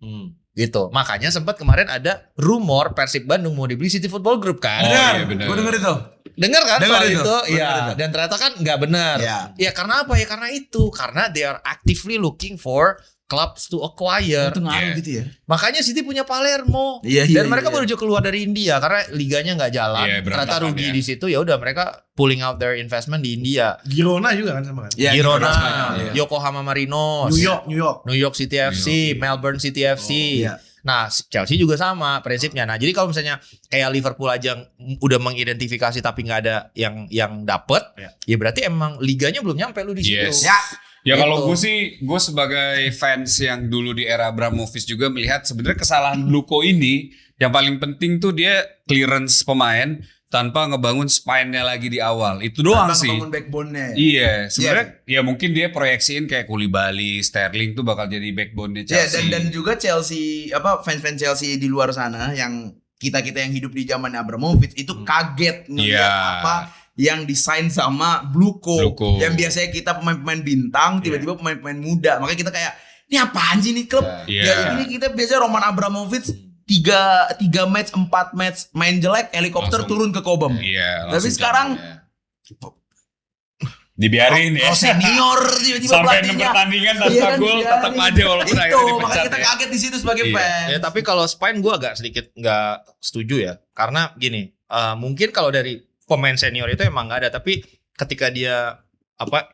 Gitu. Makanya sempat kemarin ada rumor Persib Bandung mau dibeli City Football Group kan. Oh, iya, benar. Gue denger itu. Dengar kan Dengar soal itu. itu? Dengar Iya. itu. Dan ternyata kan nggak benar. Iya. Ya karena apa ya? Karena itu. Karena they are actively looking for clubs to acquire. Itu ngaruh Iya. gitu ya. Makanya City punya Palermo. Iya, Dan mereka baru aja keluar dari India karena liganya nggak jalan. Iya, Ternyata berantakan, rugi ya. di situ. Ya udah mereka pulling out their investment di India. Girona juga kan sama kan. Iya, Girona, Spanyol, iya. Yokohama Marinos, New York. New York City FC, Melbourne City FC. iya. Nah, Chelsea juga sama prinsipnya. Nah, jadi kalau misalnya kayak Liverpool aja udah mengidentifikasi tapi nggak ada yang dapet, ya berarti emang liganya belum nyampe lu di situ. Yes. Ya. Ya kalau Gitu. gue sih, gue sebagai fans yang dulu di era Abramovich juga melihat sebenarnya kesalahan Bluko ini yang paling penting tuh dia clearance pemain tanpa ngebangun spine-nya lagi di awal. Itu doang Tanpa sih. ngebangun backbone-nya. Iya, sebenarnya ya mungkin dia proyeksiin kayak Koulibaly, Sterling tuh bakal jadi backbone-nya Ya, Chelsea. dan juga Chelsea fans-fans Chelsea di luar sana yang kita yang hidup di zaman Abramovich itu kaget ngeliat Iya. apa yang desain sama Bluko. Bluko. Yang biasanya kita pemain-pemain bintang tiba-tiba pemain-pemain muda. Makanya kita kayak ini apaan sih nih klub? Iya. Ya ini kita biasanya Roman Abramovich 3 match 4 match main jelek helikopter Langsung. turun ke Cobham. Iya, Tapi langsung sekarang cabut, ya. Dibiarin ya. Pro senior tiba-tiba Sampai 6 pelatihnya. pertandingan tanpa Iya kan, gol dibiarin. tetap aja walaupun Itu akhirnya makanya dipecat kita ya. kaget di situ sebagai Iya. fans. Ya, tapi kalau Spine gue agak sedikit nggak setuju ya, karena gini, mungkin kalau dari pemain senior itu emang nggak ada, tapi ketika dia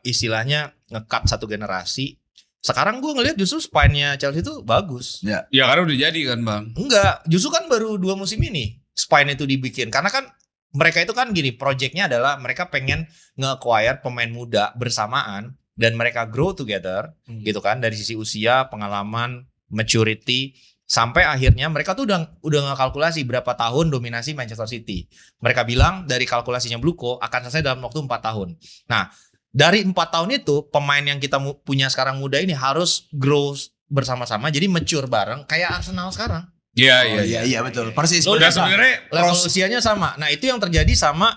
istilahnya nge-cut satu generasi, sekarang gue ngelihat justru Spine-nya Chelsea itu bagus. Ya karena udah jadi kan bang. Enggak, justru kan baru 2 musim ini Spine itu dibikin, karena kan mereka itu kan gini, projectnya adalah mereka pengen nge-acquire pemain muda bersamaan dan mereka grow together gitu kan, dari sisi usia, pengalaman, maturity, sampai akhirnya mereka tuh udah ngekalkulasi berapa tahun dominasi Manchester City. Mereka bilang dari kalkulasinya Bluko akan selesai dalam waktu 4 tahun. Nah, dari 4 tahun itu pemain yang kita punya sekarang muda ini harus grow bersama-sama, jadi mature bareng kayak Arsenal sekarang. Iya. Iya betul. Persis. Lo Udah lihat sebenarnya level usianya sama. Nah, itu yang terjadi sama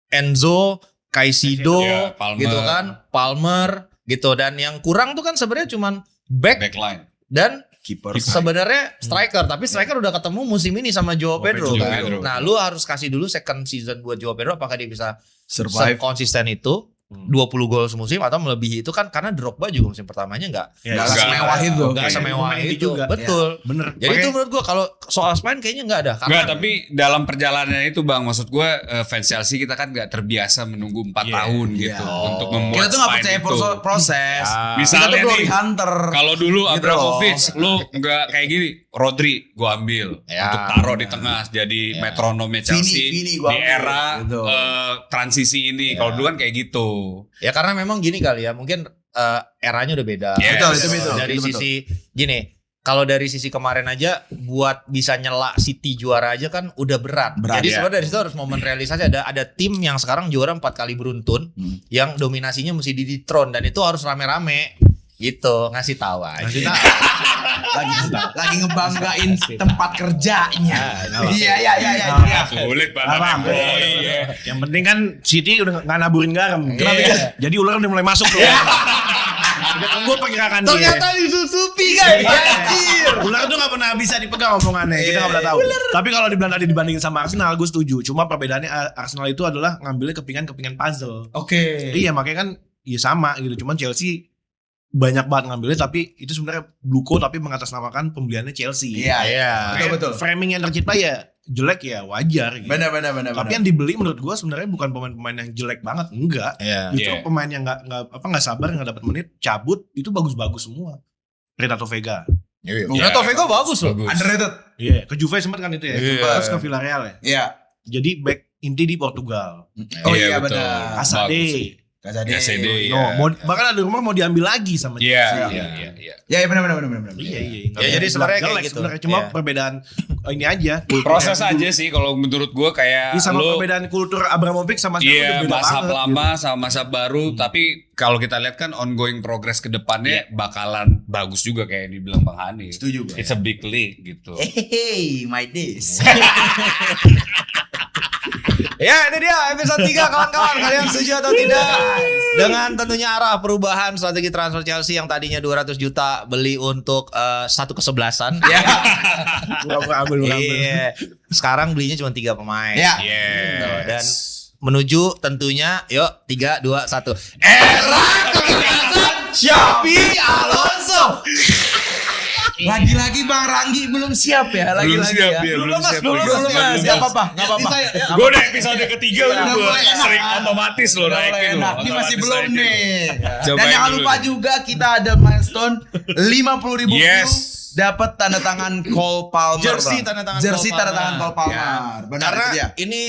Enzo, Caicedo, Iya, Palmer. gitu kan, Palmer, gitu. Dan yang kurang tuh kan sebenarnya cuman backline backline. Keeper. sebenarnya striker. Tapi striker udah ketemu musim ini sama Joao Pedro Joao kan. Pedro. Nah, lu harus kasih dulu second season buat Joao Pedro, apakah dia bisa Survive. konsisten itu 20 gol semusim atau melebihi itu kan, karena Drogba juga musim pertamanya enggak Nggak Enggak. semewah itu. nggak Oke. semewah Pemain itu juga. betul. Bener. Jadi itu menurut gua kalau soal Spine kayaknya nggak ada. Enggak, tapi dalam perjalanan itu bang, maksud gue fans Chelsea kita kan nggak terbiasa menunggu 4 Iya. tahun gitu untuk membuat Kita tuh nggak spine percaya itu. proses. Ah. Kita Misalnya tuh glory nih, hunter. kalau dulu Gitu Abramovich lu nggak kayak gini, Rodri gua ambil Ya, untuk taruh di tengah jadi metronomnya Chelsea Vini gua di ambil. era Gitu. transisi ini. Kalau dulu kan kayak gitu. Ya karena memang gini kali ya, mungkin eranya udah beda. Yes. Betul, itu betul. Dari Itu betul. sisi gini, kalau dari sisi kemarin aja buat bisa nyela City juara aja kan udah berat. Berat, Jadi ya. sebenarnya dari situ harus momen realisasi, ada tim yang sekarang juara 4 kali beruntun yang dominasinya mesti di dethrone, dan itu harus rame-rame gitu, ngasih tahu aja. lagi ngebanggain tempat kerjanya. Iya. Sulit banget. Paham. Oh, iya. Yang penting kan City udah nggak naburin garam. Kenapa? Iya. Jadi ular udah mulai masuk tuh. Udah tunggu pergerakan dia. Ternyata disusupi kan. Anjir. Ular tuh gak pernah bisa dipegang omongannya. Kita gak pernah tahu. Tapi kalau dibilang tadi dibandingin sama Arsenal, gue setuju. Cuma perbedaannya Arsenal itu adalah ngambilnya kepingan-kepingan puzzle. Oke. Iya, makanya kan ya sama gitu. Cuman Chelsea banyak banget ngambilnya, tapi itu sebenarnya Bluko tapi mengatasnamakan pembeliannya Chelsea. Iya. Betul. Framing yang tercipta ya jelek ya wajar gitu. Benar. Tapi yang dibeli menurut gue sebenarnya bukan pemain-pemain yang jelek banget, enggak. Iya. Justru Iya. pemain yang nggak sabar, nggak dapat menit, cabut, itu bagus-bagus semua. Renato Vega. Renato Vega bagus loh. Underrated. Iya, ke Juve sempat kan itu ya. Iya. Terus ke Villarreal ya. Iya. Jadi back inti di Portugal. Oh Iya, iya betul. benar. Asade. Bagus. KCD, No, bahkan ada rumor mau diambil lagi sama Iya. Ya benar. Iya. Ya, jadi sebenarnya kayak gitu. Sebenarnya cuma Iya. perbedaan ini aja. Proses aja sih kalau menurut gue kayak Ini sama lu perbedaan kultur Abramovich sama sekarang iya udah beda masa banget. lama sama masa baru, tapi kalau kita lihat kan ongoing progress ke depannya bakalan bagus juga kayak dibilang Bang Hani. Setuju, Bang. It's a big league gitu. Hey, my days. Ya, itu dia episode 3 kawan-kawan. Kalian setuju atau tidak? Dengan tentunya arah perubahan strategi transfer Chelsea yang tadinya 200 juta beli untuk satu kesebelasan. Ya. Pura-pura ambil. Iya. Sekarang belinya cuma 3 pemain. Ya. Gitu. Dan menuju tentunya yuk 3 2 1. Era kegagalan Xabi Alonso. Lagi-lagi Bang Ranggi belum siap ya, lagi-lagi ya. Belum siap. Enggak apa-apa. Gue udah episode ketiga udah Udah gue mulai enak. sering otomatis lo naikin lo. Ini masih belum nih. Cobain Dan jangan dulu lupa nih. juga kita ada milestone 50.000 view. Yes. Dapat tanda tangan Cole Palmer. Jersey Bang. tanda tangan Jersey Cole tanda tangan Palmer. Cole Palmer. Ya. Benar Karena itu dia. ini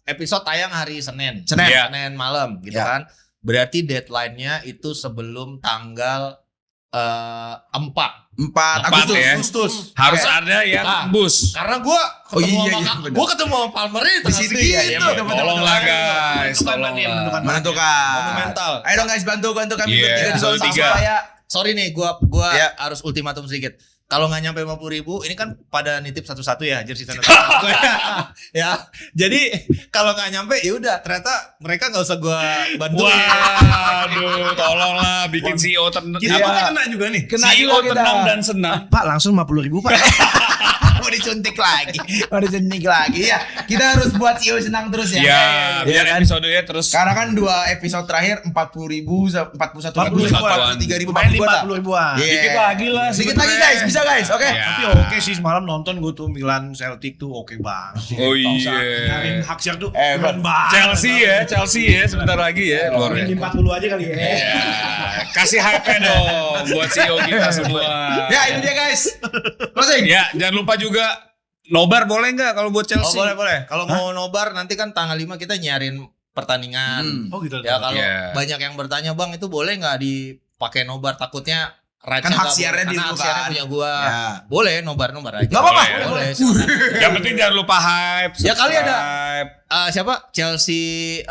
episode tayang hari Senin. Senin. Ya. Senin malam gitu Ya. kan. Berarti deadline-nya itu sebelum tanggal 4 4 Empat Agustus. ya. Agustus. Harus Kayak- ada yang Ah. tembus. Karena gue Oh iya, benar. gue ketemu sama Palmer di Di situ ya, iya, betul, betul. Tolonglah guys, Menentukan tolonglah. Menentukan. Monumental. Ayo dong guys, bantu kami Iya, bertiga di episode Solo 3. supaya Sorry nih, gua Ya. harus ultimatum sedikit. Kalau nggak nyampe 50.000, ini kan pada nitip satu-satu ya jersey tanda tangan gue ya. Jadi kalau nggak nyampe, ya udah. Ternyata mereka nggak usah gua bantu. Waduh, tolonglah bikin CEO tenang. Kita pakai kena juga nih. kena CEO juga kita. tenang dan senang. Pak langsung 50.000 Pak. Mau disuntik lagi. Mau disuntik lagi ya. Kita harus buat CEO senang terus ya. Ya, biar kan? episodenya terus. Karena kan 2 episode terakhir 40.000, 41.000, 41.000. 43.000, Main 40.000. 50.000-an. Iya. Dikit lagi lah. Sedikit lagi guys, bisa guys. Oke. Ya. Tapi oke sih semalam nonton gue tuh Milan Celtic tuh oke banget. Oh Nggak usah iya. nyariin hak siar tuh Hebat. keren banget. Chelsea ya, sebentar lagi ya keluarnya. Main 40 aja kali ya. Ya, kasih hype dong buat CEO kita semua. Ya, itu dia guys. Closing. Ya, jangan lupa juga nobar boleh nggak kalau buat Oh Chelsea? boleh. Kalau mau nobar nanti kan tanggal 5 kita nyarin pertandingan. Oh gitu. Ya kalau Iya. banyak yang bertanya bang itu boleh nggak dipakai nobar takutnya Kan hak siarnya di lu hak siarnya kan. punya gua. Ya. Boleh nobar aja. Nggak apa-apa. Boleh. Silakan. Yang penting jangan lupa hype. Ya, kali ada. subscribe. Siapa Chelsea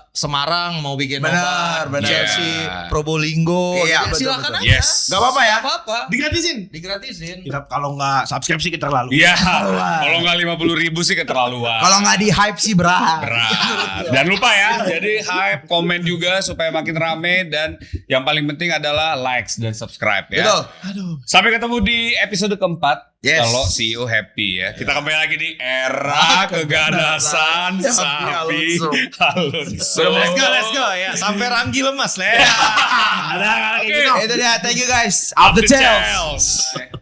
Semarang mau bikin Benar, nobar. benar. Chelsea Iya. Probolinggo. Iya, Ya, betul, silakan betul. aja. Yes. Gak apa-apa ya. Nggak apa-apa. Digratisin. Digratisin. Kita kalau nggak subscribe sih kita terlalu. Iya. Kalau nggak 50.000 sih keterlaluan. Kalau nggak di hype sih berat. Berat. Dan lupa ya, jadi hype, komen juga supaya makin rame dan yang paling penting adalah likes dan subscribe ya. Betul. Sampai ketemu di episode keempat. Yes. Kalau CEO happy ya. Kita kembali lagi di era keganasan Xabi Alonso. Let's go ya. Sampai Ranggi lemas lah. Ada Oke. kayak gitu. Itu dia. Thank you guys. Up the tails. Chelsea.